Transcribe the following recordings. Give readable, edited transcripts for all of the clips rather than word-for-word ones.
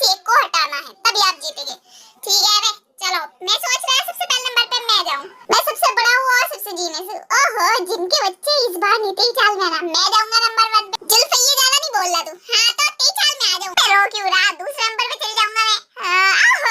किसी एक को हटाना है, तभी आप जीतेंगे। ठीक है बे, चलो मैं सोच रहा सबसे पहले नंबर पे मैं जाऊं। मैं सबसे बड़ा हूं और सबसे जीने से। ओहो, जिनके बच्चे इस बार नहीं तेरी चाल में ना, मैं जाऊंगा नंबर 1 पे। जुल्फिया ज्यादा नहीं बोल रहा तू? हां तो तेरी चाल में आ जाऊं। रो क्यों रहा, दूसरे नंबर पे चल जाऊंगा मैं।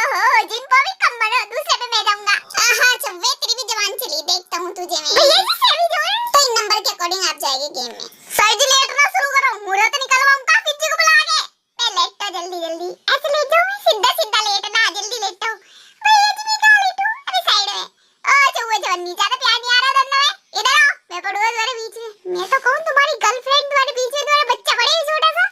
ओहो, जिनको भी कम बनो, दूसरे पे मैं जाऊंगा। हां चुव्वे, तेरी भी जवान चली, देखता हूं तुझे मैं। भैया जी से भी जो तो इन नंबर के अकॉर्डिंग आप जाएंगे गेम में। सर जी लेट ना शुरू करो, मुहूर्त निकलवाऊं का फिजी को बुला के। मैं लेटता जल्दी जल्दी ऐसे लेट जाऊं, सीधा सीधा लेट ना, जल्दी लेटता हूं। भैया जी मैं कहां लेटूं? अरे साइड में। ओ चुव्वे जवानी, ज्यादा प्यार नहीं आ रहा दोनों में। इधर आओ, मैं पड़ूंगा तुम्हारे बीच में। मैं तो कहूं तुम्हारी गर्लफ्रेंड तुम्हारे बीच में, तुम्हारा बच्चा बड़े ही छोटा सा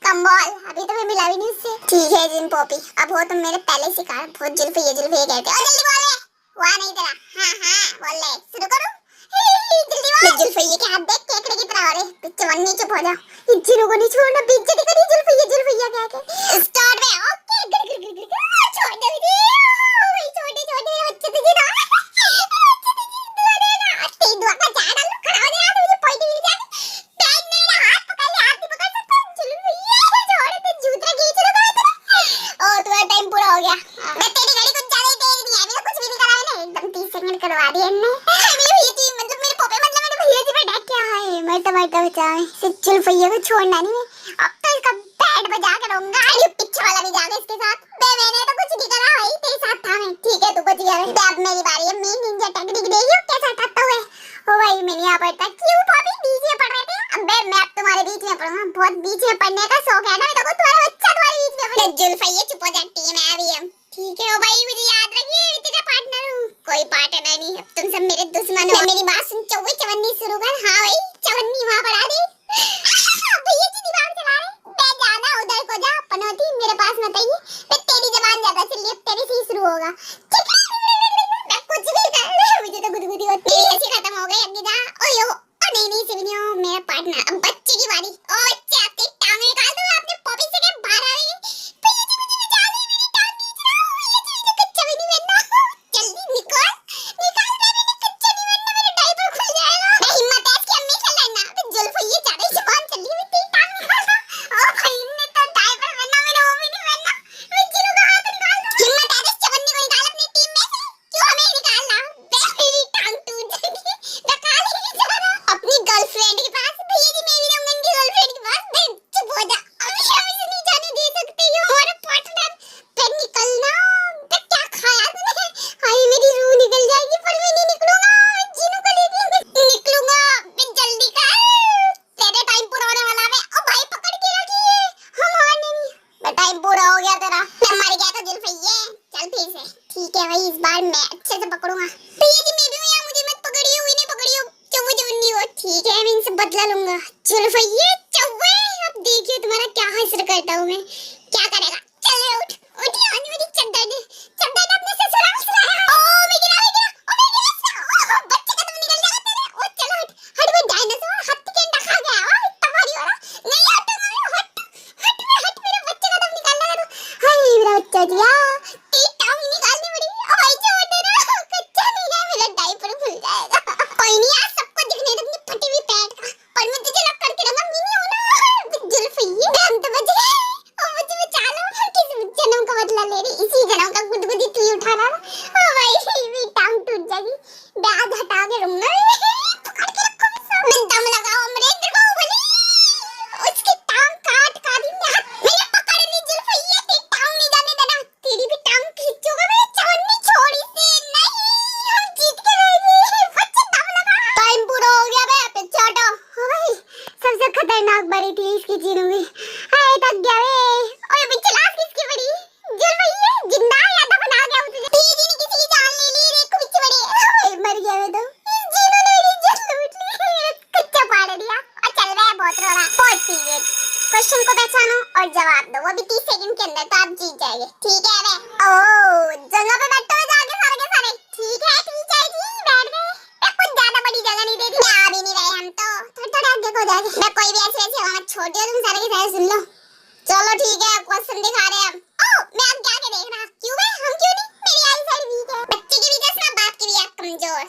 कम बॉल, अभी तो मैं मिला भी नहीं उससे। ठीक है जिन पॉपी, अब हो तुम मेरे पहले शिकार, बहुत जुल्फिया जुल्फिया कहते हो। जल्दी बोल, हुआ नहीं तेरा? हां बोल ले, शुरू करूं? जल्दी बोल। जुल्फिया के हाथ देख केकड़े की तरह। अरे पिच्चे वन्नी चुप हो जा, इन चिरों को नहीं छोड़ना, बेइज्जती करी जुल्फिया जुल्फिया कह के। स्टार्ट में ओके, गिर गिर गिर गिर छोड़ दे मुझे, छोटे छोटे बच्चे तुझे ना, बच्चे तुझे दुआ देना, तेरी दुआ का झाड़ डालूं, खड़ा हो जा, मुझे पॉइंट मिल जाए। बैग में मेरा हाथ पकड़ ले, हाथ नहीं पकड़ सकता जुल्फिया, छोड़ दे, जूता खींच रहा था। ओ तुम्हारा टाइम पूरा हो गया। मैं तेरी घड़ी कुछ ज्यादा ही तेज नहीं है, अभी तो कुछ भी नहीं करा मैंने, एकदम 30 सेकंड करवा दिए इनने। मेरे भैया जी मतलब मेरे पापा, मतलब मेरे भैया जी पे डांट क्या है, मरता मरता बचाए सिचुल भैया को छोड़ना नहीं मैं। अब तो इसका बैंड बजा के रहूंगा। अरे पीछे वाला भी जाएगा इसके साथ। बे मैंने तो कुछ नहीं करा भाई, तेरे साथ था मैं। ठीक है तू बच गया। अब मेरी बारी है, मैं निंजा टेक्निक देखियो कैसा खाता हुआ। ओ भाई मैं नहीं आ पाता, क्यों भाभी बीच में पड़ रहे थे? अबे मैं अब तुम्हारे बीच में पड़ूंगा, बहुत बीच में पड़ने का शौक है ना मेरे को, तुम्हारा बच्चा तुम्हारे बीच में पड़े। जुल्फिया चुप हो जा, टीम है अभी हम। ठीक है ओ भाई, मुझे याद रखिए मैं तेरा पार्टनर हूं, कोई पार्टनर नहीं है, तुम सब मेरे दुश्मन हो। मेरी बात सुन, चौवे चवन्नी शुरू कर। हां भाई चवन्नी वहां पड़ा दे। भैया जी दिमाग चला रहे, मैं जाना उधर को जा, पनौती मेरे पास मत आइए, मैं तेरी जबान ज्यादा चली, अब तेरे से ही शुरू होगा। मैं कुछ भी कर, मुझे तो गुदगुदी होती है। ऐसे खत्म हो गई अभी जा। ओयो ओ नहीं सिवनियो मेरा पार्टनर। अब बच्चे की बारी। ओ बच्चे आपकी टांग निकाल दो, आपने पॉपी से के बाहर आ गई। भैया जी मुझे बचा लो, मेरी टांग खींच रहा हूं। भैया जी मुझे कच्चा भी नहीं बनना, जल्दी निकाल निकाल दे, मैंने कच्चा नहीं बनना, मेरा डायपर खुल जाएगा। मैं हिम्मत है इसकी अम्मी से लड़ना, तो जुल्फिया ज्यादा जुबान चल रही है, तेरी टांग निकाल दो। ओ भाई ने तो डायपर बनना, मैंने वो भी नहीं बनना, मैं जिलो का हाथ निकाल दूं। हिम्मत है इस चवन्नी को निकाल अपनी टीम में से, क्यों हमें निकालना? मेरी टांग टूट जाएगी, डका लेके जा रहा अपनी गर्लफ्रेंड के पास। भैया जी मैं भी रहूंगा इनकी गर्लफ्रेंड के पास। बे चुप हो जा, अभी हम इसे नहीं जाने दे सकते, ये हमारा पार्टनर। पे निकलना, बे क्या खाया तूने? हाय मेरी रूह निकल जाएगी, पर मैं नहीं निकलूंगा, जीनू को लेके निकलूंगा। बे जल्दी कर, तेरे टाइम पूरा होने वाला है। ओ भाई पकड़ के रखिए, हम हारने नहीं। बे टाइम पूरा हो गया तेरा, मैं मर गया तो जुल्फिया, चल फिर से। ठीक है भाई इस बार मैं अच्छे से पकड़ूंगा। भैया जी मैं भी हूं, मुझे मत पकड़ियो, इन्हें पकड़ियो, चौवे जवन्नी हो। ठीक है मैं इनसे बदला लूंगा। जुल्फिया चौवे, अब देखिए तुम्हारा क्या हासिल करता हूं मैं, क्या करेगा। चल उठ उठ, आज मेरी चद्दर ने अपने ससुराल से लाया। ओ मैं गिरा ओ मैं गिरा, बच्चे का तुम निकल जाएगा तेरे। ओ चलो हट वो डायनासोर हाथी के अंडा खा गया। ओ इतना भारी वाला नहीं, हट मेरे बच्चे का तुम निकाल लगा तू। हाय मेरा बच्चा दिया, तेरी टांग निकालनी पड़ी। ओ भाई छोड़ दे ना, कच्चा नहीं है, मेरा डायपर खुल जाएगा। कोई नहीं आज सबको दिखने दे अपनी फटी हुई पैंट का, पर मैं तुझे लग करके रहूंगा, मिनी हो ना जुल्फिया। हम तो बच गए, ओ मुझे बचा लो, किस जन्म का बदला ले रही, इसी जन्म का गुदगुदी तू ही उठा रहा। ओ भाई मेरी टांग टूट जाएगी, बैग हटा के रहूंगा, पकड़ के रखो मुझे। मैं दम लगाओ अमरेंद्र बाहुबली, उसकी टांग काट दी मैंने पकड़ ली। जुल्फिया तेरी टांग नहीं जाने देना, तेरी भी टांग खींचूंगा मैं। चवन्नी छोड़ इसे, नहीं हम जीत के रहेंगे, बच्चे दम लगा। टाइम पूरा हो गया बे, पीछे हटो। ओ भाई सबसे खतरनाक बारी थी इसकी जीनू में, हाय थक गया बे। ओए पीछे लाश किसकी पड़ी? जुल्फिया जिंदा या दफन आ गया मुझे। भैया जी ने किसी की जान ले ली, देखो पीछे पड़ी। ओए मर गया मैं तो, इस जीनू ने मेरी जान लूट ली, मेरा कच्चा फाड़ दिया। और चल रहा है बहुत रो रहा। बहुत पीरियड, क्वेश्चन को पहचानो और जवाब दो, वो भी 30 सेकंड के अंदर, तो आप जीत जाएंगे। ठीक है बे? ओ जगह पे बैठो जाके सारे के सारे। ठीक है ठीक है जी बैठ गए। कुछ ज्यादा बड़ी जगह नहीं दे दी, आ भी नहीं रहे हम तो, थोड़ा आगे को जाके। मैं कोई भी ऐसे ऐसे मत छोड़ दियो, तुम सारे के सारे सुन लो। चलो ठीक है क्वेश्चन दिखा रहे हैं हम। ओ मैं अब क्या के देख रहा, क्यों बे हम क्यों नहीं, मेरी आई साइड वीक है, बच्चे की भी जैसा बाप की भी कमजोर।